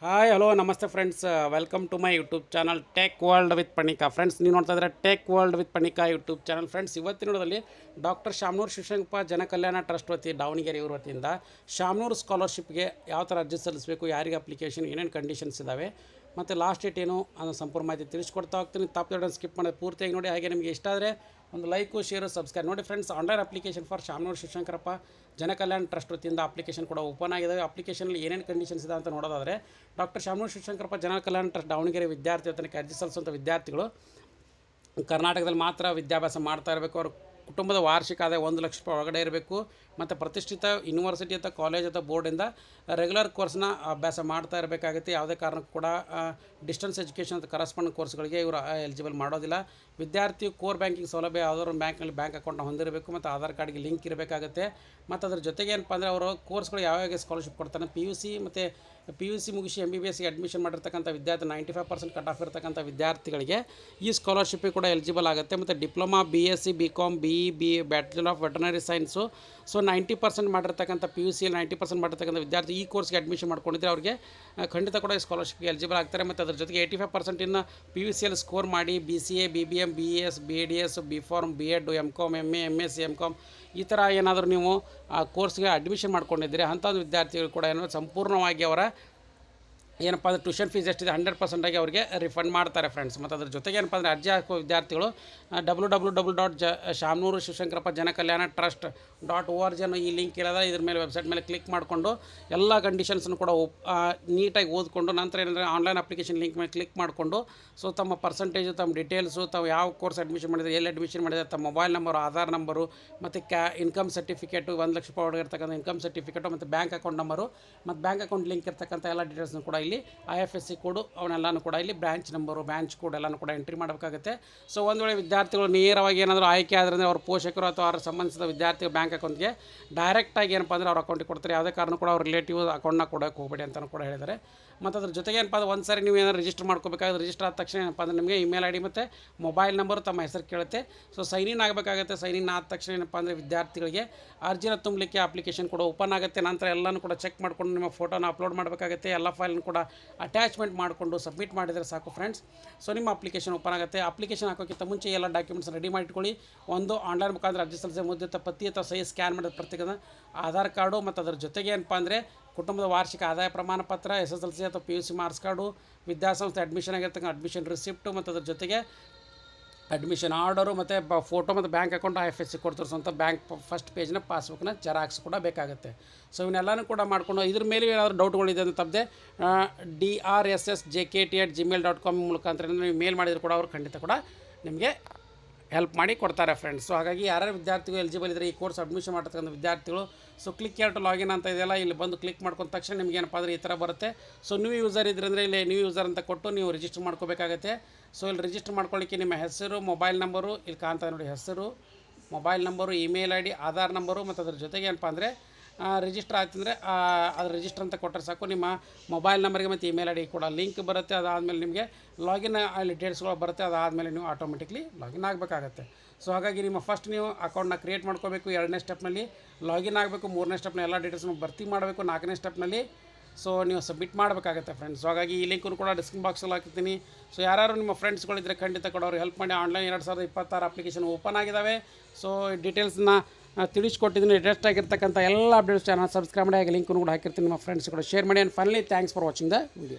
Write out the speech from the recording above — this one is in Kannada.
ಹಾಯ್ ಹಲೋ ನಮಸ್ತೆ friends, welcome to my YouTube channel tech world with Panika. Friends, ನೀವು ನೋಡ್ತಾ ಇದ್ದಾರೆ tech world with Panika YouTube channel. Friends, ಇವತ್ತಿನದಲ್ಲಿ ಡಾಕ್ಟರ್ ಶಾಮನೂರು ಶಿವಶಂಕರಪ್ಪ ಜನಕಲ್ಯಾಣ ಟ್ರಸ್ಟ್ ವತಿ ದಾವಣಗೆರೆ ಇವ್ರ ವತಿಯಿಂದ ಶಾಮನೂರು ಸ್ಕಾಲರ್ಶಿಪ್ಗೆ ಯಾವ ಥರ ಅರ್ಜಿ ಸಲ್ಲಿಸಬೇಕು, ಯಾರಿಗೆ ಅಪ್ಲಿಕೇಶನ್, ಏನೇನು ಕಂಡೀಷನ್ಸ್ ಇದ್ದಾವೆ ಮತ್ತು ಲಾಸ್ಟ್ ಡೇಟ್ ಏನು ಅನ್ನೋ ಸಂಪೂರ್ಣ ಮಾಹಿತಿ ತಿಳಿಸ್ಕೊಡ್ತಾ ಹೋಗ್ತೀನಿ. ತಪ್ಪದೆ ಸ್ಕಿಪ್ ಮಾಡೋದು ಪೂರ್ತಿಯಾಗಿ ನೋಡಿ. ಹಾಗೆ ನಿಮಗೆ ಇಷ್ಟ ಆದರೆ ಒಂದು ಲೈಕು, ಶೇರು, ಸಬ್ಸ್ಕ್ರೈಬ್ ನೋಡಿ. Friends, online application for Shamanur Shivashankarappa Janakalyana trust ವತಿಯಿಂದ ಅಪ್ಲಿಕೇಶನ್ ಕೂಡ ಓಪನ್ ಆಗಿದ್ದಾವೆ. ಅಪ್ಲಿಕೇಶನಲ್ಲಿ ಏನೇನು ಕಂಡೀಷನ್ಸ್ ಇದೆ ಅಂತ ನೋಡೋದಾದರೆ, ಡಾಕ್ಟರ್ ಶಾಮನೂರು ಶಿವಶಂಕರಪ್ಪ ಜನಕಲ್ಯಾಣ ಟ್ರಸ್ಟ್ ದಾವಣಗೆರೆ ವಿದ್ಯಾರ್ಥಿ ವೇತನಕ್ಕೆ ಅರ್ಜಿ ಸಲ್ಲಿಸುವಂಥ ವಿದ್ಯಾರ್ಥಿಗಳು ಕರ್ನಾಟಕದಲ್ಲಿ ಮಾತ್ರ ವಿದ್ಯಾಭ್ಯಾಸ ಮಾಡ್ತಾ ಇರಬೇಕು. ಅವರು ಕುಟುಂಬದ ವಾರ್ಷಿಕ ಆದಾಯ 1 ಲಕ್ಷ ರೂಪಾಯಿ ಒಳಗಡೆ ಇರಬೇಕು ಮತ್ತು ಪ್ರತಿಷ್ಠಿತ ಯೂನಿವರ್ಸಿಟಿ ಅಥವಾ ಕಾಲೇಜ್ ಅಥವಾ ಬೋರ್ಡಿಂದ ರೆಗ್ಯುಲರ್ ಕೋರ್ಸ್ನ ಅಭ್ಯಾಸ ಮಾಡ್ತಾ ಇರಬೇಕಾಗುತ್ತೆ. ಯಾವುದೇ ಕಾರಣಕ್ಕೂ ಕೂಡ ಡಿಸ್ಟೆನ್ಸ್ ಎಜುಕೇಷನ್ ಅಥವಾ ಕರೆಸ್ಪಾಂಡೆಂಟ್ ಕೋರ್ಸ್ಗಳಿಗೆ ಇವರು ಎಲಿಜಿಬಲ್ ಮಾಡೋದಿಲ್ಲ. ವಿದ್ಯಾರ್ಥಿ ಕೋರ್ ಬ್ಯಾಂಕಿಂಗ್ ಸೌಲಭ್ಯ ಯಾವುದಾದ್ರು ಬ್ಯಾಂಕ್ನಲ್ಲಿ ಬ್ಯಾಂಕ್ ಅಕೌಂಟ್ನ ಹೊಂದಿರಬೇಕು ಮತ್ತು ಆಧಾರ್ ಕಾರ್ಡ್ಗೆ ಲಿಂಕ್ ಇರಬೇಕಾಗುತ್ತೆ. ಮತ್ತು ಅದ್ರ ಜೊತೆಗೆ ಏನಪ್ಪ ಅಂದರೆ ಅವರು ಕೋರ್ಸ್ಗಳು ಯಾವಾಗ ಸ್ಕಾಲರ್ಶಿಪ್ ಕೊಡ್ತಾರೆ, ಪಿ ಯು ಸಿ ಮುಗಿಸಿ MBBSಗೆ ಅಡ್ಮಿಷನ್ ಮಾಡಿರ್ತಕ್ಕಂಥ ವಿದ್ಯಾರ್ಥಿ 95% ಕಟ್ ಆಫ್ ಇರತಕ್ಕಂಥ ವಿದ್ಯಾರ್ಥಿಗಳಿಗೆ ಈ ಸ್ಕಾಲರ್ಶಿಪ್ಪಿಗೆ ಕೂಡ ಎಲಿಜಿಬಲ್ ಆಗುತ್ತೆ. ಮತ್ತು diploma, BSc, BCom, BE, bachelor of veterinary science 90% ಮಾಡಿರ್ತಕ್ಕಂಥ PUC 90% ಮಾಡಿರ್ತಕ್ಕಂಥ ವಿದ್ಯಾರ್ಥಿ ಈ ಕೋರ್ಸ್ಗೆ ಅಡ್ಮಿಷನ್ ಮಾಡ್ಕೊಂಡಿದ್ರೆ ಅವರಿಗೆ ಖಂಡಿತ ಕೂಡ ಈ ಸ್ಕಾಲರ್ಶಿಪ್ಗೆ ಎಲಿಜಿಬಲ್ ಆಗ್ತಾರೆ. ಮತ್ತು ಅದ್ರ ಜೊತೆಗೆ 85% ಇನ್ನು PUCಯಲ್ಲಿ ಸ್ಕೋರ್ ಮಾಡಿ BCA, BBM, BAS, BADS, B.Pharm, B.Ed, M.Com, MA, MSc, M.Com ಈ ಥರ ಏನಾದರೂ ನೀವು ಆ ಕೋರ್ಸ್ಗೆ ಅಡ್ಮಿಷನ್ ಮಾಡ್ಕೊಂಡಿದ್ದೀರಿ ಅಂಥ ವಿದ್ಯಾರ್ಥಿಗಳು ಕೂಡ ಸಂಪೂರ್ಣವಾಗಿ ಅವರ ಏನಪ್ಪ ಅಂದರೆ ಟ್ಯೂಷನ್ ಫೀಸ್ ಎಷ್ಟಿದೆ 100% ಆಗಿ ಅವರಿಗೆ ರಿಫಂಡ್ ಮಾಡ್ತಾರೆ ಫ್ರೆಂಡ್ಸ್. ಮತ್ತು ಅದ್ರ ಜೊತೆಗೆ ಏನಪ್ಪ ಅಂದರೆ ಅರ್ಜಿ ಹಾಕೋ ವಿದ್ಯಾರ್ಥಿಗಳು www. ಶಾಮನೂರು ಶಿವಶಂಕರಪ್ಪ ಜನಕಲ್ಯಾಣ trust.org ಅನ್ನೋ ಈ ಲಿಂಕ್ ಇರೋದ ಇದ್ರ ಮೇಲೆ ವೆಬ್ಸೈಟ್ ಮೇಲೆ ಕ್ಲಿಕ್ ಮಾಡಿಕೊಂಡು ಎಲ್ಲ ಕಂಡೀಷನ್ಸನ್ನು ಕೂಡ ನೀಟಾಗಿ ಓದ್ಕೊಂಡು ನಂತರ ಏನಂದರೆ ಆನ್ಲೈನ್ ಅಪ್ಲಿಕೇಶನ್ ಲಿಂಕ್ ಮೇಲೆ ಕ್ಲಿಕ್ ಮಾಡಿಕೊಂಡು ತಮ್ಮ ಪರ್ಸಂಟೇಜು, ತಮ್ಮ ಡೀಟೇಲ್ಸು, ತಾವು ಯಾವ ಕೋರ್ಸ್ ಅಡ್ಮಿಷನ್ ಮಾಡಿದರೆ, ಎಲ್ಲಿ ಅಡ್ಮಿಷನ್ ಮಾಡಿದರೆ, ತಮ್ಮ ಮೊಬೈಲ್ ನಂಬರು, ಆಧಾರ್ ನಂಬರು ಮತ್ತು ಇನ್ಕಮ್ ಸರ್ಟಿಫಿಕೇಟು, 1 ಲಕ್ಷ ರೂಪಾಯಿ ಒಳಗೆ ಇರ್ತಕ್ಕಂಥ ಇನ್ಕಮ್ ಸರ್ಟಿಫಿಕೇಟು ಮತ್ತು ಬ್ಯಾಂಕ್ ಅಕೌಂಟ್ ನಂಬರು ಮತ್ತು ಬ್ಯಾಂಕ್ ಅಕೌಂಟ್ ಲಿಂಕ್ ಇರ್ತಕ್ಕಂಥ ಎಲ್ಲ ಡೀಟೇಲ್ಸ್ನು ಕೂಡ ಇಲ್ಲಿ IFSC ಕೋಡು ಅವನ್ನೆಲ್ಲನೂ ಕೂಡ ಇಲ್ಲಿ ಬ್ರಾಂಚ್ ನಂಬರು, ಬ್ರಾಂಚ್ ಕೋಡ್ ಎಲ್ಲನೂ ಕೂಡ ಎಂಟ್ರಿ ಮಾಡಬೇಕಾಗುತ್ತೆ. ಒಂದು ವೇಳೆ ವಿದ್ಯಾರ್ಥಿಗಳು ನೇರವಾಗಿ ಏನಾದರೂ ಆಯ್ಕೆ ಆದರೆ ಅವ್ರ ಪೋಷಕರು ಅಥವಾ ಅವರ ಸಂಬಂಧಿಸಿದ ವಿದ್ಯಾರ್ಥಿಗಳು ಬ್ಯಾಂಕ್ ಅಕೌಂಟ್ಗೆ ಡೈರೆಕ್ಟಾಗಿ ಏನಪ್ಪ ಅಂದರೆ ಅವ್ರ ಅಕೌಂಟಿಗೆ ಕೊಡ್ತಾರೆ. ಯಾವುದೇ ಕಾರಣ ಕೂಡ ಅವ್ರ ರಿಲೇಟಿವ್ ಅಕೌಂಟ್ನ ಕೊಡೋಕ್ಕೆ ಹೋಗಬೇಡಿ ಅಂತಲೂ ಕೂಡ ಹೇಳಿದ್ದಾರೆ. ಮತ್ತು ಅದ್ರ ಜೊತೆಗೆ ಏನಪ್ಪ ಅಂದರೆ ಒಂದು ಸಾರಿ ನೀವು ಏನಾದ್ರು ರಿಜಿಸ್ಟರ್ ಮಾಡ್ಕೋಬೇಕಾದ್ರೆ ರಿಜಿಸ್ಟರ್ ಆದ ತಕ್ಷಣ ಏನಪ್ಪ ಅಂದರೆ ನಿಮಗೆ ಇಮೇಲ್ ID ಮತ್ತು ಮೊಬೈಲ್ ನಂಬರು, ತಮ್ಮ ಹೆಸರು ಕೇಳುತ್ತೆ. Sign in ಆಗಬೇಕಾಗುತ್ತೆ. ಸೈನ್ ಇನ್ ಆದ ತಕ್ಷಣ ಏನಪ್ಪ ಅಂದರೆ ವಿದ್ಯಾರ್ಥಿಗಳಿಗೆ ಅರ್ಜಿನ ತುಂಬಲಿಕ್ಕೆ ಅಪ್ಲಿಕೇಶನ್ ಕೂಡ ಓಪನ್ ಆಗುತ್ತೆ. ನಂತರ ಎಲ್ಲನೂ ಕೂಡ ಚೆಕ್ ಮಾಡಿಕೊಂಡು ನಿಮ್ಮ ಫೋಟೋನ ಅಪ್ಲೋಡ್ ಮಾಡಬೇಕಾಗುತ್ತೆ. ಎಲ್ಲ ಫೈಲ್ನ ಕೂಡ ಅಟ್ಯಾಚ್ಮೆಂಟ್ ಮಾಡಿಕೊಂಡು ಸಬ್ಮಿಟ್ ಮಾಡಿದರೆ ಸಾಕು ಫ್ರೆಂಡ್ಸ್. ನಿಮ್ಮ ಅಪ್ಲಿಕೇಶನ್ ಓಪನ್ ಆಗುತ್ತೆ. ಅಪ್ಲಿಕೇಶನ್ ಹಾಕೋಕ್ಕಿಂತ ಮುಂಚೆ ಎಲ್ಲ ಡಾಕ್ಯುಮೆಂಟ್ಸ್ ರೆಡಿ ಮಾಡಿಟ್ಕೊಳ್ಳಿ. ಒಂದು ಆನ್ಲೈನ್ ಮುಖಾಂತರ ಅರ್ಜಿ ಸಲ್ಲಿಸಿದ ಮುದ್ದಿತ ಪತ್ತಿ ಅಥವಾ ಸಹಿ ಸ್ಕ್ಯಾನ್ ಮಾಡಿದ ಪ್ರತ್ಯೇಕ ಆಧಾರ್ ಕಾರ್ಡು ಮತ್ತು ಅದರ ಜೊತೆಗೆ ಏನಪ್ಪ ಅಂದರೆ ಕುಟುಂಬದ ವಾರ್ಷಿಕ ಆದಾಯ ಪ್ರಮಾಣ ಪತ್ರ, SSLC ಅಥವಾ PUC ಮಾರ್ಕ್ಸ್ ಕಾರ್ಡು, ವಿದ್ಯಾಸಂಸ್ಥೆ ಅಡ್ಮಿಷನ್ ಆಗಿರ್ತಕ್ಕಂಥ ಅಡ್ಮಿಷನ್ ರಿಸಿಪ್ಟು ಮತ್ತು ಅದ್ರ ಜೊತೆಗೆ ಅಡ್ಮಿಷನ್ ಆರ್ಡರು ಮತ್ತು ಫೋಟೋ ಮತ್ತು ಬ್ಯಾಂಕ್ ಅಕೌಂಟ್ IFSC ಕೊಡ್ತಿರೋಂಥ ಬ್ಯಾಂಕ್ ಫಸ್ಟ್ ಪೇಜ್ನ ಪಾಸ್ಬುಕ್ನ ಜೆರಾಕ್ಸ್ ಕೂಡ ಬೇಕಾಗುತ್ತೆ. ಇವನ್ನೆಲ್ಲನೂ ಕೂಡ ಮಾಡಿಕೊಂಡು ಇದ್ರ ಮೇಲೆ ಏನಾದರೂ ಡೌಟ್ಗಳಿದೆ ಅಂತ ತಪ್ಪದೆ drssjkt@gmail.com ಮುಖಾಂತರ ನೀವು ಮೇಲ್ ಮಾಡಿದ್ರು ಕೂಡ ಅವರು ಖಂಡಿತ ಕೂಡ ನಿಮಗೆ ಹೆಲ್ಪ್ ಮಾಡಿ ಕೊಡ್ತಾರೆ ಫ್ರೆಂಡ್ಸ್. ಹಾಗಾಗಿ ಯಾರ್ಯಾರು ವಿದ್ಯಾರ್ಥಿಗಳು ಎಲಿಜಿಬಲ್ ಇದ್ದರೆ ಈ ಕೋರ್ಸ್ ಅಡ್ಮಿಷನ್ ಮಾಡ್ತಕ್ಕಂಥ ವಿದ್ಯಾರ್ಥಿಗಳು ಕ್ಲಿಕ್ ಟು ಲಾಗಿನ್ ಅಂತ ಇದೆಯಲ್ಲ, ಇಲ್ಲಿ ಬಂದು ಕ್ಲಿಕ್ ಮಾಡ್ಕೊಂಡ ತಕ್ಷಣ ನಿಮ್ಗೆ ಏನಪ್ಪ ಅಂದರೆ ಈ ಥರ ಬರುತ್ತೆ. ನ್ಯೂ ಯೂಸರ್ ಇದ್ರಂದರೆ ಇಲ್ಲಿ ನ್ಯೂ ಯೂಸರ್ ಅಂತ ಕೊಟ್ಟು ನೀವು ರಿಜಿಸ್ಟರ್ ಮಾಡ್ಕೋಬೇಕಾಗುತ್ತೆ. ಇಲ್ಲಿ ರಿಜಿಸ್ಟರ್ ಮಾಡ್ಕೊಳ್ಳಿಕ್ಕೆ ನಿಮ್ಮ ಹೆಸರು, ಮೊಬೈಲ್ ನಂಬರು ಇಲ್ಲಿ ಕಾಣ್ತಾ ನೋಡಿ, ಹೆಸರು, mobile number, email ID, Aadhaar number ಮತ್ತು ಅದ್ರ ಜೊತೆಗೆ ಏನಪ್ಪ ಅಂದರೆ ರಿಜಿಸ್ಟರ್ ಆಯ್ತಂದರೆ ಅದು ರಿಜಿಸ್ಟರ್ ಅಂತ ಕೊಟ್ಟರೆ ಸಾಕು. ನಿಮ್ಮ ಮೊಬೈಲ್ ನಂಬರ್ಗೆ ಮತ್ತು ಇಮೇಲ್ ID ಕೂಡ ಲಿಂಕ್ ಬರುತ್ತೆ. ಅದಾದಮೇಲೆ ನಿಮಗೆ ಲಾಗಿನ್ ಡೀಟೇಲ್ಸ್ಗಳು ಬರುತ್ತೆ. ಅದಾದಮೇಲೆ ನೀವು ಆಟೋಮೆಟಿಕ್ಲಿ ಲಾಗಿನ್ ಆಗಬೇಕಾಗತ್ತೆ. ಹಾಗಾಗಿ ನಿಮ್ಮ ಫಸ್ಟ್ ನೀವು ಅಕೌಂಟ್ನ ಕ್ರಿಯೇಟ್ ಮಾಡ್ಕೋಬೇಕು. 2ನೇ ಸ್ಟೆಪ್ನಲ್ಲಿ ಲಾಗಿನ್ ಆಗಬೇಕು. 3ನೇ ಸ್ಟೆಪ್ನ ಎಲ್ಲ ಡೀಟೇಲ್ಸ್ನ ಭರ್ತಿ ಮಾಡಬೇಕು. 4ನೇ ಸ್ಟೆಪ್ನಲ್ಲಿ ನೀವು ಸಬ್ಮಿಟ್ ಮಾಡಬೇಕಾಗುತ್ತೆ ಫ್ರೆಂಡ್ಸ್. ಹಾಗಾಗಿ ಈ ಲಿಂಕನ್ನು ಕೂಡ ಡಿಸ್ಕ್ರಿಪ್ಷನ್ ಬಾಕ್ಸಲ್ಲಿ ಹಾಕಿರ್ತೀನಿ. ಯಾರು ನಿಮ್ಮ ಫ್ರೆಂಡ್ಸ್ಗಳಿದ್ರೆ ಖಂಡಿತ ಕೂಡ ಅವ್ರಿಗೆ ಹೆಲ್ಪ್ ಮಾಡಿ. ಆನ್ಲೈನ್ 2026 ಅಪ್ಲಿಕೇಶನ್ ಓಪನ್ ಆಗಿದ್ದಾವೆ. ಡೀಟೇಲ್ಸ್ನ ತಿಳಿಸ್ಕೊಟ್ಟಿದ್ದೀನಿ. ಲೇಟೆಸ್ಟ್ ಆಗಿರ್ತಕ್ಕಂಥ ಎಲ್ಲ ಅಪ್ಡೇಟ್ಸ್ ಚಾನಲ್ ಸಬ್ಸ್ಕ್ರೈಬ್ ಮಾಡಿ. ಹಾಗೆ ಲಿಂಕನ್ನು ಕೂಡ ಹಾಕಿರ್ತೀನಿ. ನಿಮ್ಮ ಫ್ರೆಂಡ್ಸ್ ಕೂಡ ಶೇರ್ ಮಾಡಿ. And finally thanks for watching the video.